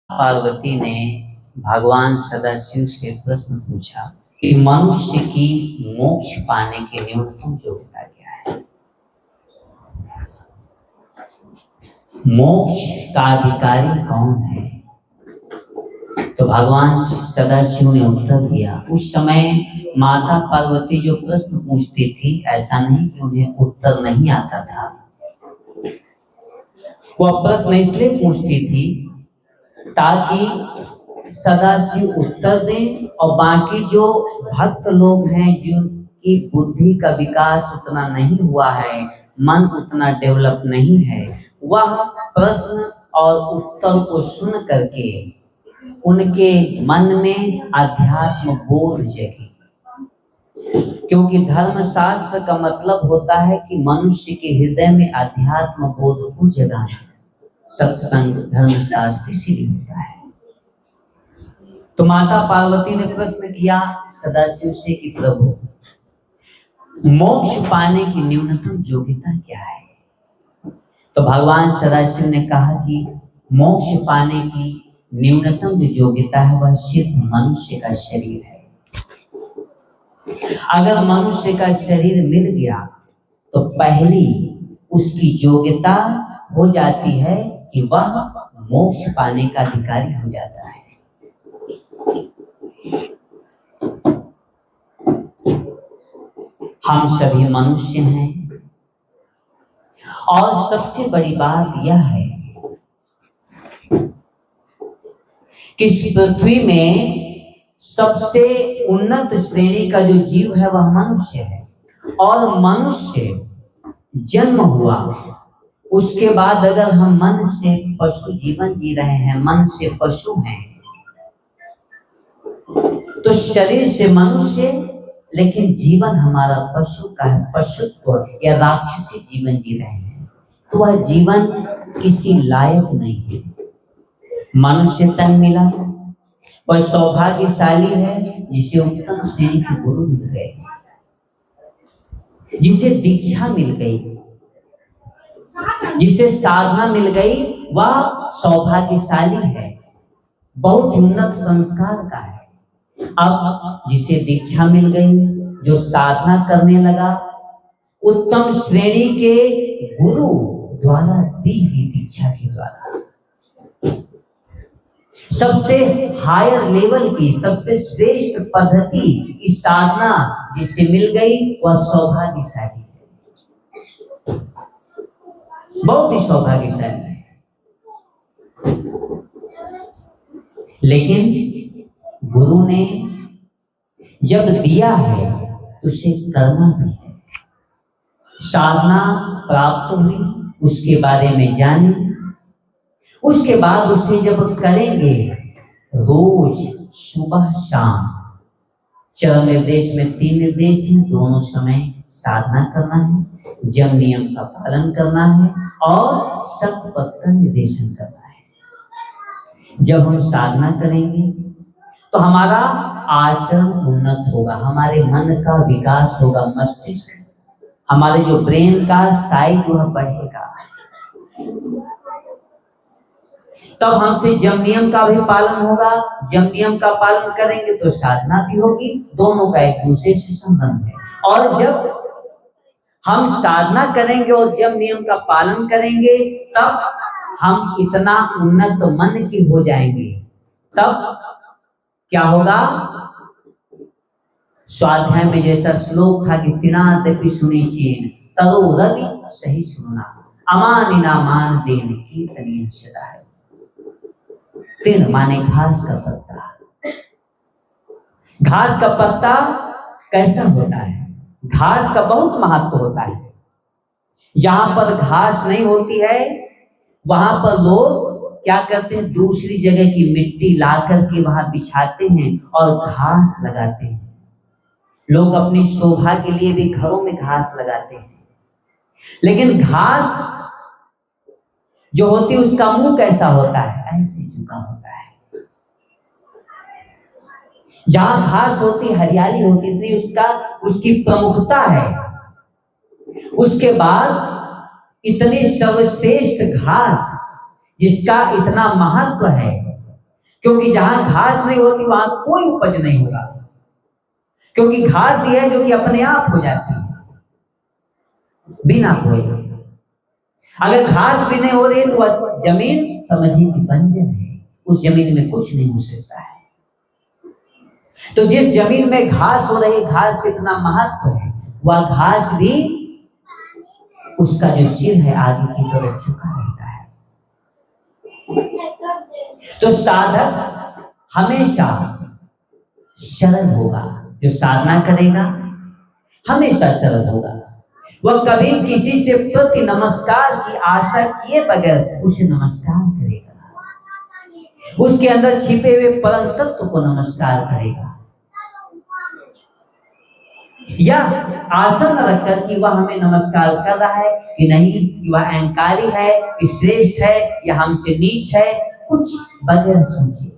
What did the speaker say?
पार्वती ने भगवान सदाशिव से प्रश्न पूछा कि मनुष्य की मोक्ष पाने की न्यूनतम योग्यता क्या है। मोक्ष का अधिकारी कौन है? तो भगवान सदाशिव ने उत्तर दिया। उस समय माता पार्वती जो प्रश्न पूछती थी, ऐसा नहीं कि उन्हें उत्तर नहीं आता था। वह प्रश्न इसलिए पूछती थी ताकि सदाशिव उत्तर दें और बाकी जो भक्त लोग हैं जिनकी बुद्धि का विकास उतना नहीं हुआ है, मन उतना डेवलप नहीं है, वह प्रश्न और उत्तर को सुन करके उनके मन में अध्यात्म बोध जगे। क्योंकि धर्मशास्त्र का मतलब होता है कि मनुष्य के हृदय में अध्यात्म बोध को जगाना। सत्संग धर्मशास्त्र इसीलिए होता है। तो माता पार्वती ने प्रश्न किया सदाशिव से कि प्रभु मोक्ष पाने की न्यूनतम योग्यता क्या है। तो भगवान सदाशिव ने कहा कि मोक्ष पाने की न्यूनतम जो योग्यता है वह सिर्फ मनुष्य का शरीर है। अगर मनुष्य का शरीर मिल गया तो पहली उसकी योग्यता हो जाती है कि वह मोक्ष पाने का अधिकारी हो जाता है। हम सभी मनुष्य हैं और सबसे बड़ी बात यह है कि इस पृथ्वी में सबसे उन्नत श्रेणी का जो जीव है वह मनुष्य है। और मनुष्य जन्म हुआ, उसके बाद अगर हम मन से पशु जीवन जी रहे हैं, मन से पशु हैं, तो शरीर से मनुष्य लेकिन जीवन हमारा पशु का है, पशुत्व या राक्षसी जीवन जी रहे हैं, तो वह जीवन किसी लायक नहीं है। मनुष्य तन मिला, वह सौभाग्यशाली है जिसे उत्तम श्रेणी के गुरु मिल गए, जिसे दीक्षा मिल गई, जिसे साधना मिल गई, वह सौभाग्यशाली है, बहुत उन्नत संस्कार का है। अब जिसे दीक्षा मिल गई, जो साधना करने लगा, उत्तम श्रेणी के गुरु द्वारा दी हुई दीक्षा के द्वारा सबसे हायर लेवल की, सबसे श्रेष्ठ पद्धति की साधना जिसे मिल गई वह सौभाग्यशाली है, बहुत ही सौभाग्यशाली है। लेकिन गुरु ने जब दिया है तो उसे करना भी है। साधना प्राप्त हुई, उसके बारे में जाने, उसके बाद उसे जब करेंगे रोज सुबह शाम, चरण निर्देश में 3 निर्देश हैं, दोनों समय साधना करना है, जम नियम का पालन करना है और सत्पथ का निर्देशन करना है। जब हम साधना करेंगे तो हमारा आचरण उन्नत होगा, हमारे मन का विकास होगा, मस्तिष्क, हमारे जो ब्रेन का साइज वह बढ़ेगा। तब हमसे जम नियम का भी पालन होगा, जम नियम का पालन करेंगे तो साधना भी होगी, दोनों का एक दूसरे से संबंध है। और जब हम साधना करेंगे और जम नियम का पालन करेंगे तब हम इतना उन्नत मन के हो जाएंगे। तब क्या होगा? स्वाध्याय में जैसा श्लोक था कि तिनादपि सुनिचेन तरो रवि सही सुनना अमानिना मान देन कीर्तनीय सदा है। तीन माने घास का पत्ता। घास का पत्ता कैसा होता है? घास का बहुत महत्व होता है। जहां पर घास नहीं होती है वहां पर लोग क्या करते हैं, दूसरी जगह की मिट्टी ला करके वहां बिछाते हैं और घास लगाते हैं। लोग अपनी शोभा के लिए भी घरों में घास लगाते हैं। लेकिन घास जो होती है उसका मुंह कैसा होता है? ऐसे झुका होता है। जहां घास होती, हरियाली होती, इतनी उसकी प्रमुखता है। उसके बाद इतनी सर्वश्रेष्ठ घास जिसका इतना महत्व है, क्योंकि जहां घास नहीं होती वहां कोई उपज नहीं होगा, क्योंकि घास ही है जो कि अपने आप हो जाती है बिना कोई। अगर घास भी नहीं हो रही तो वह जमीन समझिए कि बंजर है, उस जमीन में कुछ नहीं हो सकता है। तो जिस जमीन में घास हो रही, घास कितना महत्व है, वह घास भी उसका जो सिर है आगे की तरफ झुका रहता है। तो साधक हमेशा सरल होगा, जो साधना करेगा हमेशा सरल होगा। वह कभी किसी से प्रति नमस्कार की आशा किए बगैर उसे नमस्कार करेगा, उसके अंदर छिपे हुए परम तत्व को नमस्कार करेगा, या आशा न रखकर कि वह हमें नमस्कार कर रहा है कि नहीं, कि वह अहंकारी है, कि श्रेष्ठ है या हमसे नीच है, कुछ बगैर सोचे